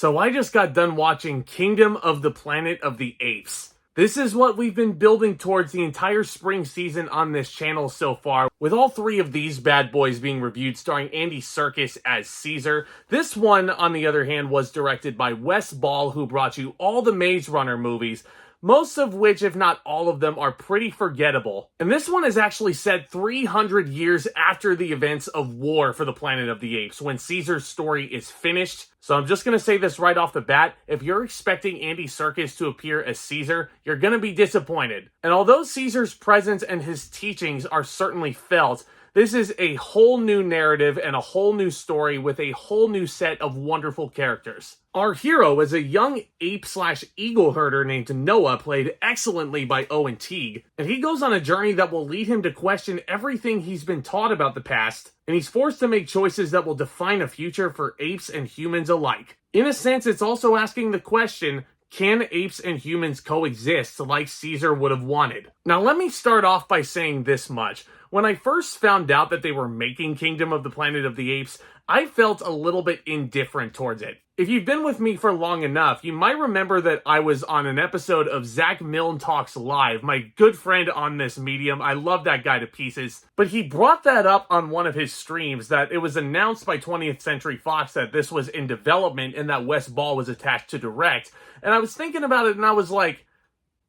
So I just got done watching Kingdom of the Planet of the Apes. This is what we've been building towards the entire spring season on this channel so far, with all three of these bad boys being reviewed starring Andy Serkis as Caesar. This one, on the other hand, was directed by Wes Ball, who brought you all the Maze Runner movies, most of which, if not all of them, are pretty forgettable. And this one is actually set 300 years after the events of War for the Planet of the Apes, when Caesar's story is finished. So I'm just going to say this right off the bat, if you're expecting Andy Serkis to appear as Caesar, you're going to be disappointed. And although Caesar's presence and his teachings are certainly felt, this is a whole new narrative and a whole new story with a whole new set of wonderful characters. Our hero is a young ape/eagle herder named Noah, played excellently by Owen Teague, and he goes on a journey that will lead him to question everything he's been taught about the past, and he's forced to make choices that will define a future for apes and humans alike. In a sense, it's also asking the question, can apes and humans coexist like Caesar would have wanted? Now let me start off by saying this much. When I first found out that they were making Kingdom of the Planet of the Apes, I felt a little bit indifferent towards it. If you've been with me for long enough, you might remember that I was on an episode of Zack Talks Live, my good friend on this medium. I love that guy to pieces. But he brought that up on one of his streams, that it was announced by 20th Century Fox that this was in development and that Wes Ball was attached to direct. And I was thinking about it and I was like,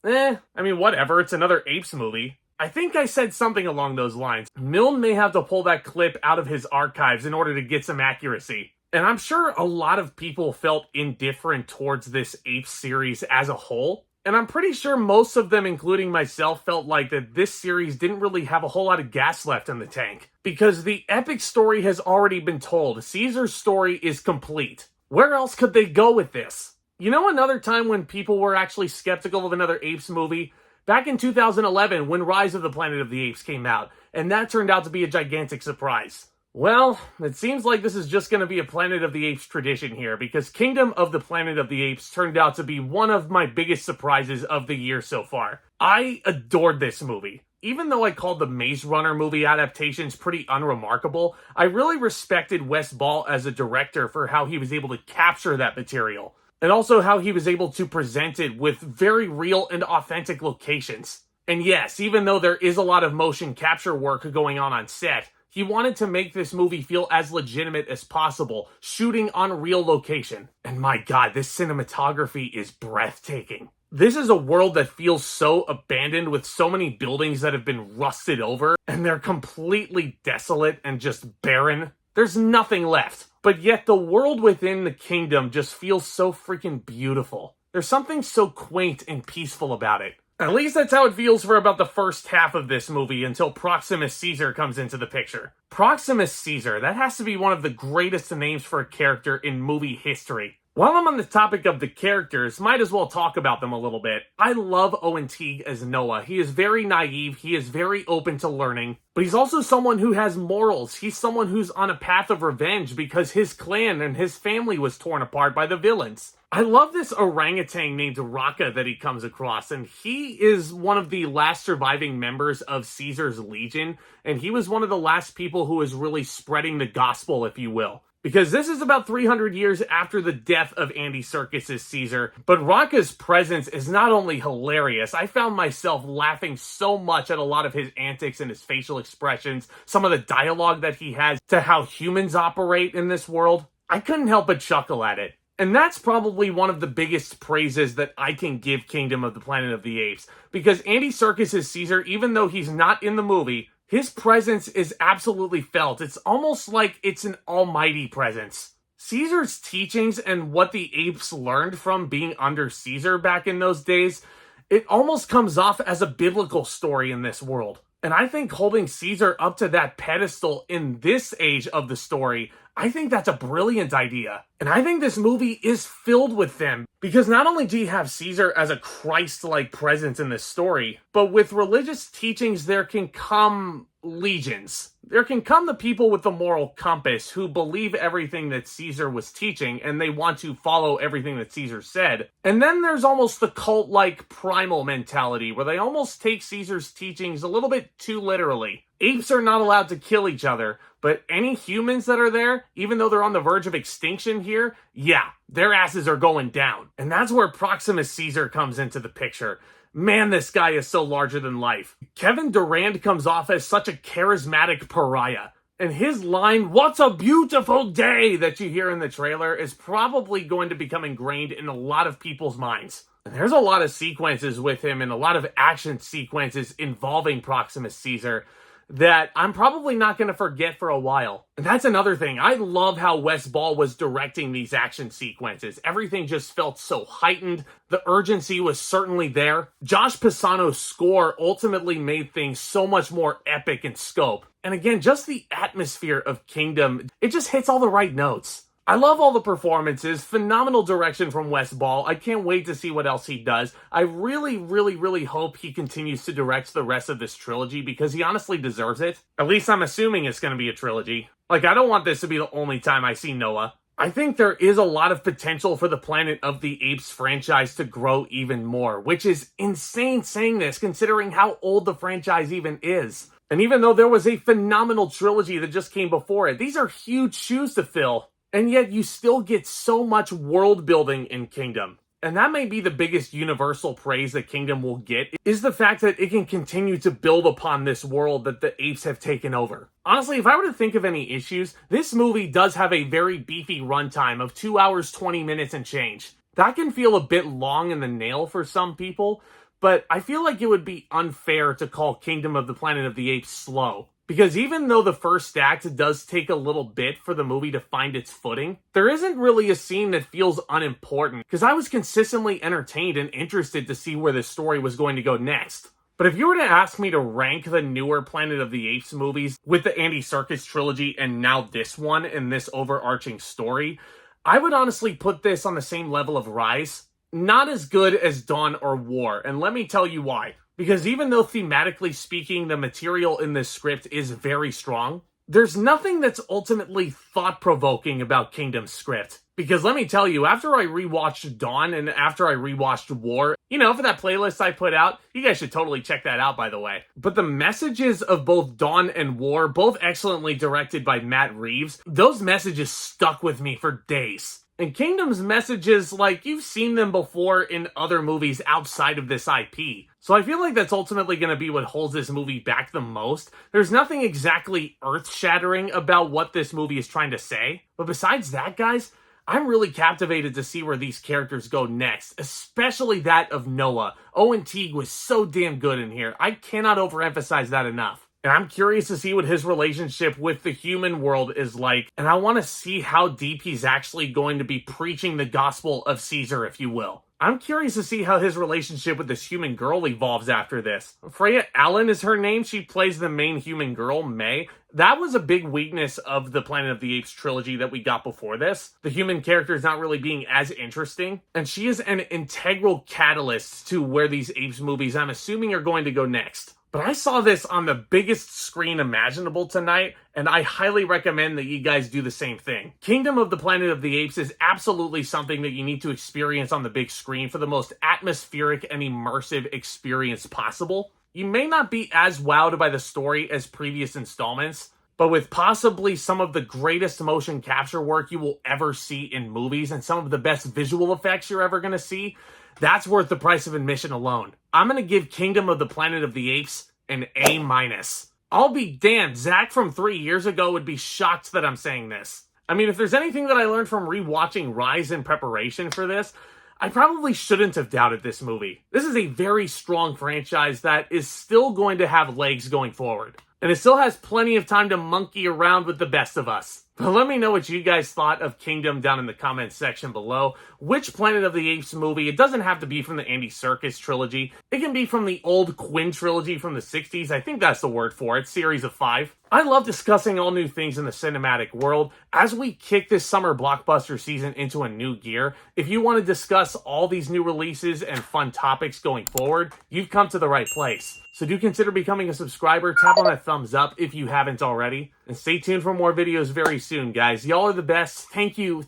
whatever, it's another Apes movie. I think I said something along those lines. Milne may have to pull that clip out of his archives in order to get some accuracy. And I'm sure a lot of people felt indifferent towards this Apes series as a whole. And I'm pretty sure most of them, including myself, felt like that this series didn't really have a whole lot of gas left in the tank. Because the epic story has already been told. Caesar's story is complete. Where else could they go with this? You know, another time when people were actually skeptical of another Apes movie? Back in 2011, when Rise of the Planet of the Apes came out, and that turned out to be a gigantic surprise. Well, it seems like this is just going to be a Planet of the Apes tradition here, because Kingdom of the Planet of the Apes turned out to be one of my biggest surprises of the year so far. I adored this movie. Even though I called the Maze Runner movie adaptations pretty unremarkable, I really respected Wes Ball as a director for how he was able to capture that material. And also how he was able to present it with very real and authentic locations. And yes, even though there is a lot of motion capture work going on set, he wanted to make this movie feel as legitimate as possible, shooting on real location. And my god, this cinematography is breathtaking. This is a world that feels so abandoned, with so many buildings that have been rusted over, and they're completely desolate and just barren. There's nothing left. But yet the world within the kingdom just feels so freaking beautiful. There's something so quaint and peaceful about it. At least that's how it feels for about the first half of this movie, until Proximus Caesar comes into the picture. Proximus Caesar, that has to be one of the greatest names for a character in movie history. While I'm on the topic of the characters, might as well talk about them a little bit. I love Owen Teague as Noah. He is very naive, he is very open to learning, but he's also someone who has morals. He's someone who's on a path of revenge because his clan and his family was torn apart by the villains. I love this orangutan named Raka that he comes across, and he is one of the last surviving members of Caesar's Legion, and he was one of the last people who was really spreading the gospel, if you will. Because this is about 300 years after the death of Andy Serkis' Caesar, but Raka's presence is not only hilarious, I found myself laughing so much at a lot of his antics and his facial expressions, some of the dialogue that he has to how humans operate in this world. I couldn't help but chuckle at it. And that's probably one of the biggest praises that I can give Kingdom of the Planet of the Apes, because Andy Serkis' Caesar, even though he's not in the movie, his presence is absolutely felt. It's almost like it's an almighty presence. Caesar's teachings and what the apes learned from being under Caesar back in those days, it almost comes off as a biblical story in this world. And I think holding Caesar up to that pedestal in this age of the story, I think that's a brilliant idea. And I think this movie is filled with them. Because not only do you have Caesar as a Christ-like presence in this story, but with religious teachings there can come legions. There can come the people with the moral compass who believe everything that Caesar was teaching and they want to follow everything that Caesar said. And then there's almost the cult-like primal mentality where they almost take Caesar's teachings a little bit too literally. Apes are not allowed to kill each other, but any humans that are there, even though they're on the verge of extinction, here, yeah, their asses are going down. And that's where Proximus Caesar comes into the picture. Man, this guy is so larger than life. Kevin Durand comes off as such a charismatic pariah. And his line, "What's a beautiful day," that you hear in the trailer is probably going to become ingrained in a lot of people's minds. And there's a lot of sequences with him and a lot of action sequences involving Proximus Caesar that I'm probably not going to forget for a while. And that's another thing. I love how Wes Ball was directing these action sequences. Everything just felt so heightened. The urgency was certainly there. Josh Pisano's score ultimately made things so much more epic in scope. And again, just the atmosphere of Kingdom, it just hits all the right notes. I love all the performances, phenomenal direction from Wes Ball. I can't wait to see what else he does. I really hope he continues to direct the rest of this trilogy because he honestly deserves it. At least I'm assuming it's going to be a trilogy. Like, I don't want this to be the only time I see Noah. I think there is a lot of potential for the Planet of the Apes franchise to grow even more, which is insane saying this considering how old the franchise even is. And even though there was a phenomenal trilogy that just came before it, these are huge shoes to fill. And yet you still get so much world building in Kingdom. And that may be the biggest universal praise that Kingdom will get, is the fact that it can continue to build upon this world that the apes have taken over. Honestly, if I were to think of any issues, this movie does have a very beefy runtime of 2 hours, 20 minutes and change. That can feel a bit long in the nail for some people, but I feel like it would be unfair to call Kingdom of the Planet of the Apes slow. Because even though the first act does take a little bit for the movie to find its footing, there isn't really a scene that feels unimportant, because I was consistently entertained and interested to see where the story was going to go next. But if you were to ask me to rank the newer Planet of the Apes movies with the Andy Serkis trilogy and now this one and this overarching story, I would honestly put this on the same level of Rise. Not as good as Dawn or War, and let me tell you why. Because even though thematically speaking, the material in this script is very strong, there's nothing that's ultimately thought-provoking about Kingdom's script. Because let me tell you, after I rewatched Dawn and after I rewatched War, you know, for that playlist I put out, you guys should totally check that out, by the way. But the messages of both Dawn and War, both excellently directed by Matt Reeves, those messages stuck with me for days. And Kingdom's messages, like, you've seen them before in other movies outside of this IP. So I feel like that's ultimately going to be what holds this movie back the most. There's nothing exactly earth-shattering about what this movie is trying to say. But besides that, guys, I'm really captivated to see where these characters go next, especially that of Noah. Owen Teague was so damn good in here. I cannot overemphasize that enough. And I'm curious to see what his relationship with the human world is like. And I want to see how deep he's actually going to be preaching the gospel of Caesar, if you will. I'm curious to see how his relationship with this human girl evolves after this. Freya Allen is her name. She plays the main human girl, May. That was a big weakness of the Planet of the Apes trilogy that we got before this. The human character is not really being as interesting. And she is an integral catalyst to where these Apes movies, I'm assuming, are going to go next. But I saw this on the biggest screen imaginable tonight, and I highly recommend that you guys do the same thing. Kingdom of the Planet of the Apes is absolutely something that you need to experience on the big screen for the most atmospheric and immersive experience possible. You may not be as wowed by the story as previous installments, but with possibly some of the greatest motion capture work you will ever see in movies and some of the best visual effects you're ever going to see, that's worth the price of admission alone. I'm going to give Kingdom of the Planet of the Apes an A-. I'll be damned, Zack from 3 years ago would be shocked that I'm saying this. I mean, if there's anything that I learned from rewatching Rise in preparation for this, I probably shouldn't have doubted this movie. This is a very strong franchise that is still going to have legs going forward. And it still has plenty of time to monkey around with the best of us. But let me know what you guys thought of Kingdom down in the comments section below. Which Planet of the Apes movie? It doesn't have to be from the Andy Serkis trilogy. It can be from the old Quinn trilogy from the 60s. I think that's the word for it. Series of 5. I love discussing all new things in the cinematic world. As we kick this summer blockbuster season into a new gear, if you want to discuss all these new releases and fun topics going forward, you've come to the right place. So do consider becoming a subscriber. Tap on that thumbs up if you haven't already. And stay tuned for more videos very soon, guys. Y'all are the best. Thank you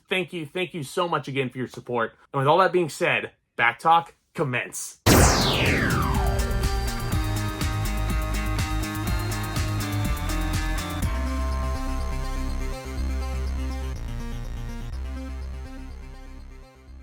so much again for your support. And with all that being said, Back Talk, commence.